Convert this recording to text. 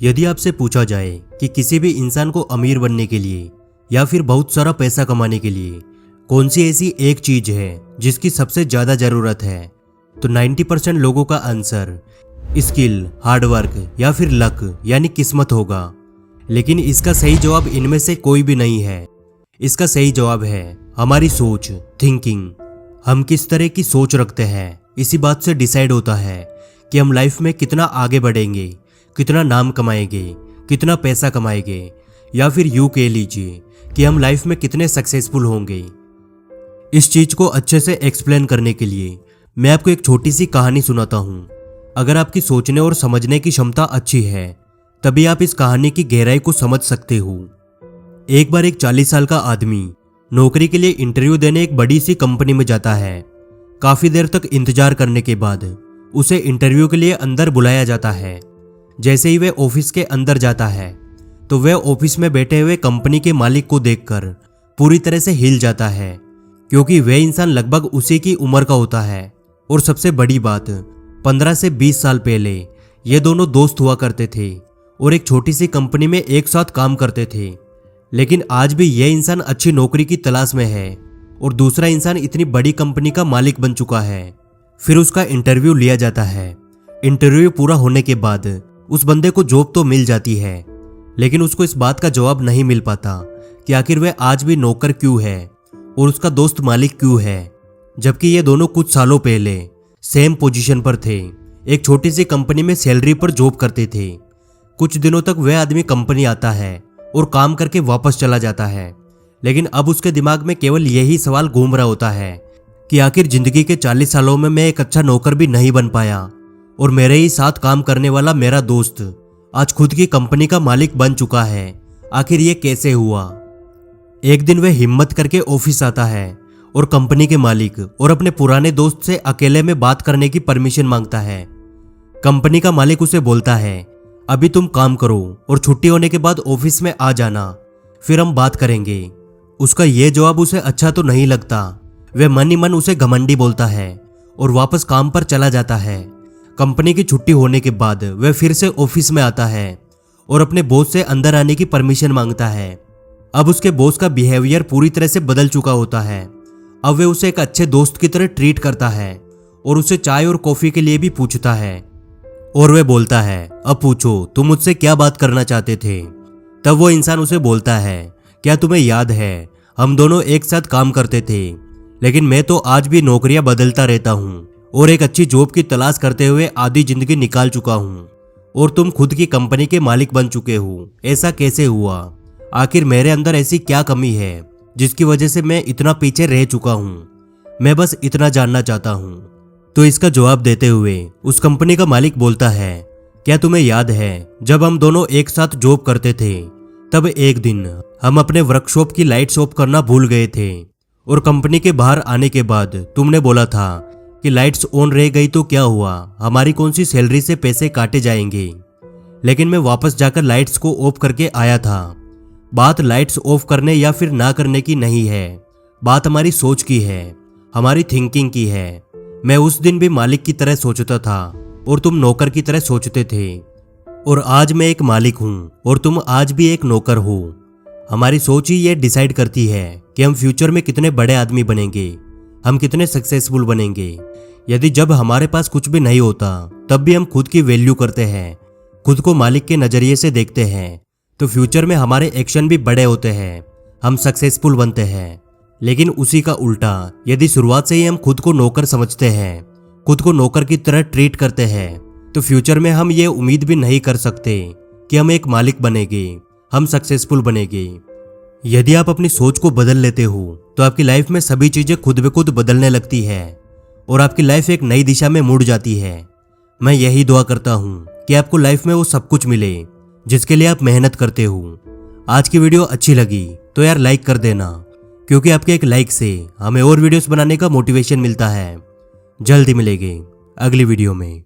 यदि आपसे पूछा जाए कि किसी भी इंसान को अमीर बनने के लिए या फिर बहुत सारा पैसा कमाने के लिए कौन सी ऐसी एक चीज है जिसकी सबसे ज्यादा जरूरत है, तो 90% लोगों का आंसर स्किल, हार्डवर्क या फिर लक यानी किस्मत होगा। लेकिन इसका सही जवाब इनमें से कोई भी नहीं है। इसका सही जवाब है हमारी सोच, थिंकिंग। हम किस तरह की सोच रखते हैं, इसी बात से डिसाइड होता है कि हम लाइफ में कितना आगे बढ़ेंगे, कितना नाम कमाएंगे, कितना पैसा कमाएंगे, या फिर यूं कह लीजिए कि हम लाइफ में कितने सक्सेसफुल होंगे। इस चीज को अच्छे से एक्सप्लेन करने के लिए मैं आपको एक छोटी सी कहानी सुनाता हूं। अगर आपकी सोचने और समझने की क्षमता अच्छी है तभी आप इस कहानी की गहराई को समझ सकते हो। एक बार एक 40 साल का आदमी नौकरी के लिए इंटरव्यू देने एक बड़ी सी कंपनी में जाता है। काफी देर तक इंतजार करने के बाद उसे इंटरव्यू के लिए अंदर बुलाया जाता है। जैसे ही वह ऑफिस के अंदर जाता है तो वह ऑफिस में बैठे हुए कंपनी के मालिक को देखकर पूरी तरह से हिल जाता है, क्योंकि वह इंसान लगभग उसी की उम्र का होता है। और सबसे बड़ी बात, 15 से 20 साल पहले ये दोनों दोस्त हुआ करते थे और एक छोटी सी कंपनी में एक साथ काम करते थे। लेकिन आज भी यह इंसान अच्छी नौकरी की तलाश में है और दूसरा इंसान इतनी बड़ी कंपनी का मालिक बन चुका है। फिर उसका इंटरव्यू लिया जाता है। इंटरव्यू पूरा होने के बाद उस बंदे को जॉब तो मिल जाती है, लेकिन उसको इस बात का जवाब नहीं मिल पाता कि आखिर वह आज भी नौकर क्यों है और उसका दोस्त मालिक क्यों है, जबकि ये दोनों कुछ सालों पहले सेम पोजीशन पर थे, एक छोटी सी कंपनी में सैलरी पर जॉब करते थे। कुछ दिनों तक वह आदमी कंपनी आता है और काम करके वापस चला जाता है, लेकिन अब उसके दिमाग में केवल यही सवाल घूम रहा होता है कि आखिर जिंदगी के 40 सालों में मैं एक अच्छा नौकर भी नहीं बन पाया और मेरे ही साथ काम करने वाला मेरा दोस्त आज खुद की कंपनी का मालिक बन चुका है। आखिर ये कैसे हुआ। एक दिन वह हिम्मत करके ऑफिस आता है और कंपनी के मालिक और अपने पुराने दोस्त से अकेले में बात करने की परमिशन मांगता है। कंपनी का मालिक उसे बोलता है, अभी तुम काम करो और छुट्टी होने के बाद ऑफिस में आ जाना, फिर हम बात करेंगे। उसका यह जवाब उसे अच्छा तो नहीं लगता। वह मन ही मन उसे घमंडी बोलता है और वापस काम पर चला जाता है। कंपनी की छुट्टी होने के बाद वह फिर से ऑफिस में आता है और अपने बॉस से अंदर आने की परमिशन मांगता है। अब उसके बॉस का बिहेवियर पूरी तरह से बदल चुका होता है। अब वह उसे एक अच्छे दोस्त की तरह ट्रीट करता है और उसे चाय और कॉफी के लिए भी पूछता है। और वह बोलता है, अब पूछो तुम मुझसे क्या बात करना चाहते थे। तब वो इंसान उसे बोलता है, क्या तुम्हें याद है हम दोनों एक साथ काम करते थे, लेकिन मैं तो आज भी नौकरियां बदलता रहता हूँ और एक अच्छी जॉब की तलाश करते हुए आधी जिंदगी निकाल चुका हूँ और तुम खुद की कंपनी के मालिक बन चुके हो। ऐसा कैसे हुआ? आखिर मेरे अंदर ऐसी क्या कमी है जिसकी वजह से मैं इतना पीछे रह चुका हूँ? मैं बस इतना जानना चाहता हूँ। तो इसका जवाब देते हुए उस कंपनी का मालिक बोलता है, क्या तुम्हें याद है जब हम दोनों एक साथ जॉब करते थे, तब एक दिन हम अपने वर्कशॉप की लाइट्स ऑफ करना भूल गए थे और कंपनी के बाहर आने के बाद तुमने बोला था कि लाइट्स ऑन रह गई तो क्या हुआ, हमारी कौन सी सैलरी से पैसे काटे जाएंगे। लेकिन मैं वापस जाकर लाइट्स को ऑफ करके आया था। बात लाइट्स ऑफ करने या फिर ना करने की नहीं है, बात हमारी सोच की है, हमारी थिंकिंग की है। मैं उस दिन भी मालिक की तरह सोचता था और तुम नौकर की तरह सोचते थे, और आज मैं एक मालिक हूँ और तुम आज भी एक नौकर हो। हमारी सोच ही ये डिसाइड करती है कि हम फ्यूचर में कितने बड़े आदमी बनेंगे, हम कितने सक्सेसफुल बनेंगे। यदि जब हमारे पास कुछ भी नहीं होता तब भी हम खुद की वैल्यू करते हैं, खुद को मालिक के नजरिए से देखते हैं, तो फ्यूचर में हमारे एक्शन भी बड़े होते हैं, हम सक्सेसफुल बनते हैं। लेकिन उसी का उल्टा, यदि शुरुआत से ही हम खुद को नौकर समझते हैं, खुद को नौकर की तरह ट्रीट करते हैं, तो फ्यूचर में हम ये उम्मीद भी नहीं कर सकते कि हम एक मालिक बनेंगे, हम सक्सेसफुल बनेंगे। यदि आप अपनी सोच को बदल लेते हो तो आपकी लाइफ में सभी चीजें खुद ब खुद बदलने लगती है और आपकी लाइफ एक नई दिशा में मुड़ जाती है। मैं यही दुआ करता हूँ कि आपको लाइफ में वो सब कुछ मिले जिसके लिए आप मेहनत करते हो। आज की वीडियो अच्छी लगी तो यार लाइक कर देना, क्योंकि आपके एक लाइक से हमें और वीडियोस बनाने का मोटिवेशन मिलता है। जल्दी मिलेंगे अगली वीडियो में।